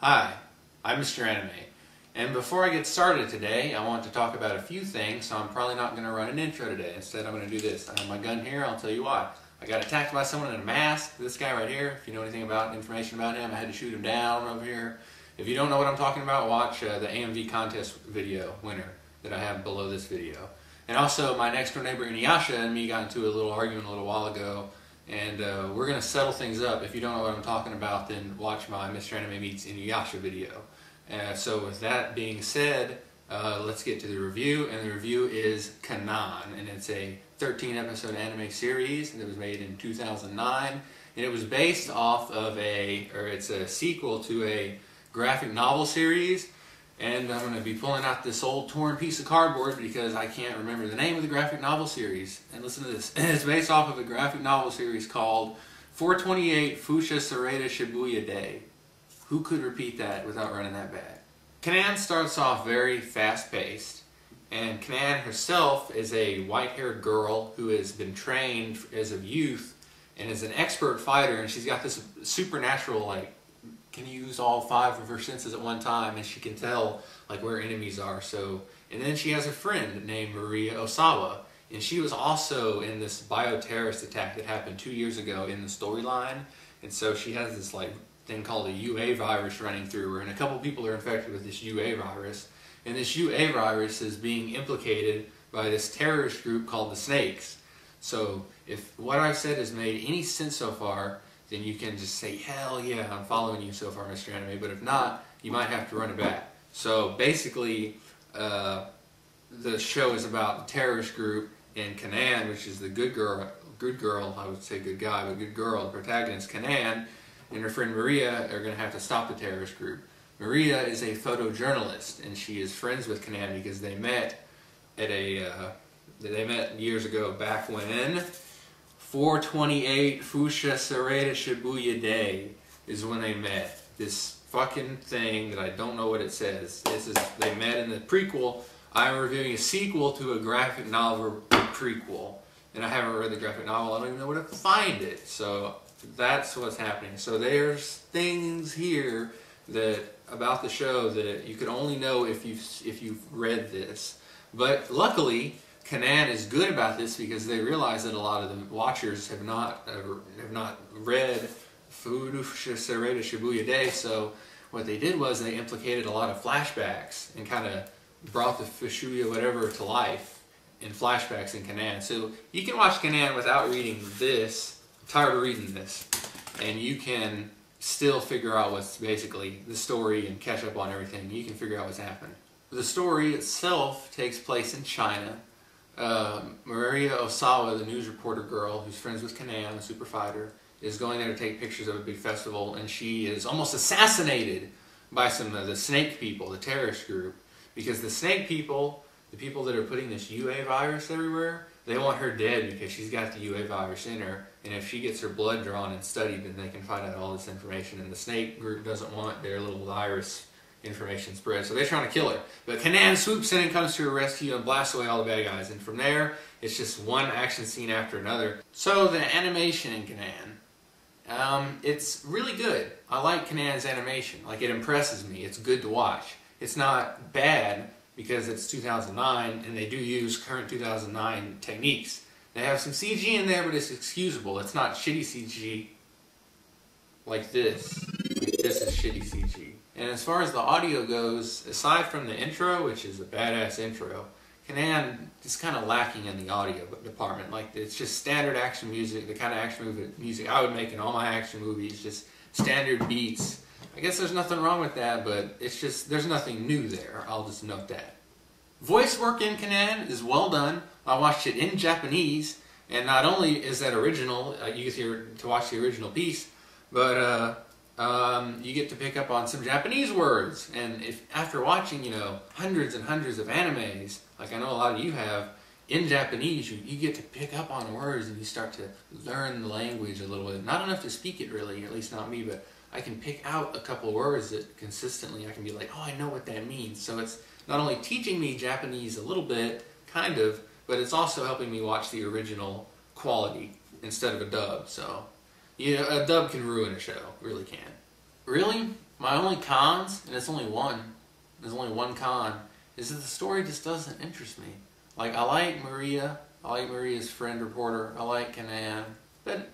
Hi, I'm Mr. Anime, and before I get started today, I want to talk about a few things, so I'm probably not going to run an intro today. Instead, I'm going to do this. I have my gun here, I'll tell you why. I got attacked by someone in a mask, this guy right here. If you know anything about information about him, I had to shoot him down over here. If you don't know what I'm talking about, watch the AMV contest video winner that I have below this video. And also, my next door neighbor Inuyasha and me got into a little argument a little while ago, and we're going to settle things up. If you don't know what I'm talking about, then watch my Mr. Anime Meets Inuyasha video. So with that being said, let's get to the review, and the review is Canaan, and it's a 13-episode anime series that was made in 2009, and it was based off of it's a sequel to a graphic novel series. And I'm going to be pulling out this old torn piece of cardboard because I can't remember the name of the graphic novel series. And listen to this. It's based off of a graphic novel series called 428 Fuchsia Sereda Shibuya Day. Who could repeat that without running that bad? Canaan starts off very fast-paced. And Canaan herself is a white-haired girl who has been trained as a youth and is an expert fighter. And she's got this supernatural, can use all 5 of her senses at one time, and she can tell where enemies are. And then she has a friend named Maria Osawa, and she was also in this bioterrorist attack that happened 2 years ago in the storyline. And so she has this thing called a UA virus running through her, and a couple people are infected with this UA virus. And this UA virus is being implicated by this terrorist group called the Snakes. So if what I've said has made any sense so far, then you can just say, hell yeah, I'm following you so far, Mr. Anime. But if not, you might have to run it back. So basically, the show is about the terrorist group, and Canaan, which is the good girl, I would say good guy, but good girl, the protagonist, Canaan, and her friend Maria are going to have to stop the terrorist group. Maria is a photojournalist, and she is friends with Canaan because they met at they met years ago back when 428 Fuchsia Sereda Shibuya Day is when they met. This fucking thing that I don't know what it says. They met in the prequel. I'm reviewing a sequel to a graphic novel prequel. And I haven't read the graphic novel. I don't even know where to find it. So that's what's happening. So there's things here about the show that you could only know if you've read this. But luckily, Canaan is good about this because they realize that a lot of the watchers have not read Fuchsia Sereda Shibuya Day. So what they did was they implicated a lot of flashbacks and kind of brought the Fuchsia whatever to life in flashbacks in Canaan. So you can watch Canaan without reading this. I'm tired of reading this, and you can still figure out what's basically the story and catch up on everything. You can figure out what's happened. The story itself takes place in China. Maria Osawa, the news reporter girl who's friends with Canaan, the super fighter, is going there to take pictures of a big festival, and she is almost assassinated by some of the snake people, the terrorist group, because the snake people, the people that are putting this UA virus everywhere, they want her dead because she's got the UA virus in her, and if she gets her blood drawn and studied, then they can find out all this information, and the snake group doesn't want their little virus information spread, so they're trying to kill her. But Canaan swoops in and comes to her rescue and blasts away all the bad guys, and from there, it's just one action scene after another. So the animation in Canaan, it's really good. I like Canaan's animation. It impresses me. It's good to watch. It's not bad because it's 2009, and they do use current 2009 techniques. They have some CG in there, but it's excusable. It's not shitty CG like this. This is shitty CG. And as far as the audio goes, aside from the intro, which is a badass intro, Canaan is kind of lacking in the audio department. It's just standard action music, the kind of action music I would make in all my action movies, just standard beats. I guess there's nothing wrong with that, but it's just, there's nothing new there. I'll just note that. Voice work in Canaan is well done. I watched it in Japanese, and not only is that original, you get to watch the original piece, but you get to pick up on some Japanese words. And if after watching, hundreds and hundreds of animes, like I know a lot of you have, in Japanese, you get to pick up on words and you start to learn the language a little bit. Not enough to speak it really, at least not me, but I can pick out a couple of words that consistently I can be like, oh, I know what that means. So it's not only teaching me Japanese a little bit, kind of, but it's also helping me watch the original quality instead of a dub. So, a dub can ruin a show, really can. Really? My only cons, and it's only one, there's only one con, is that the story just doesn't interest me. Like, I like Maria, I like Maria's friend reporter, I like Canaan, but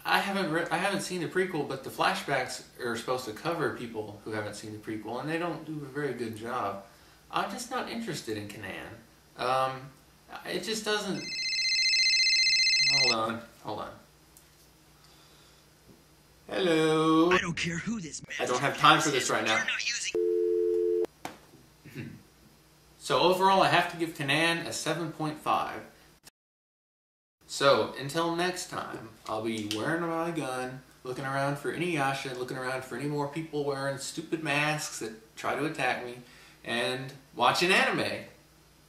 I haven't seen the prequel, but the flashbacks are supposed to cover people who haven't seen the prequel, and they don't do a very good job. I'm just not interested in Canaan. It just doesn't... Hold on. Hello. I don't care who this man. I don't have time for this right now. So overall, I have to give Canaan a 7.5. So until next time, I'll be wearing my gun, looking around for any Yasha, looking around for any more people wearing stupid masks that try to attack me, and watching anime.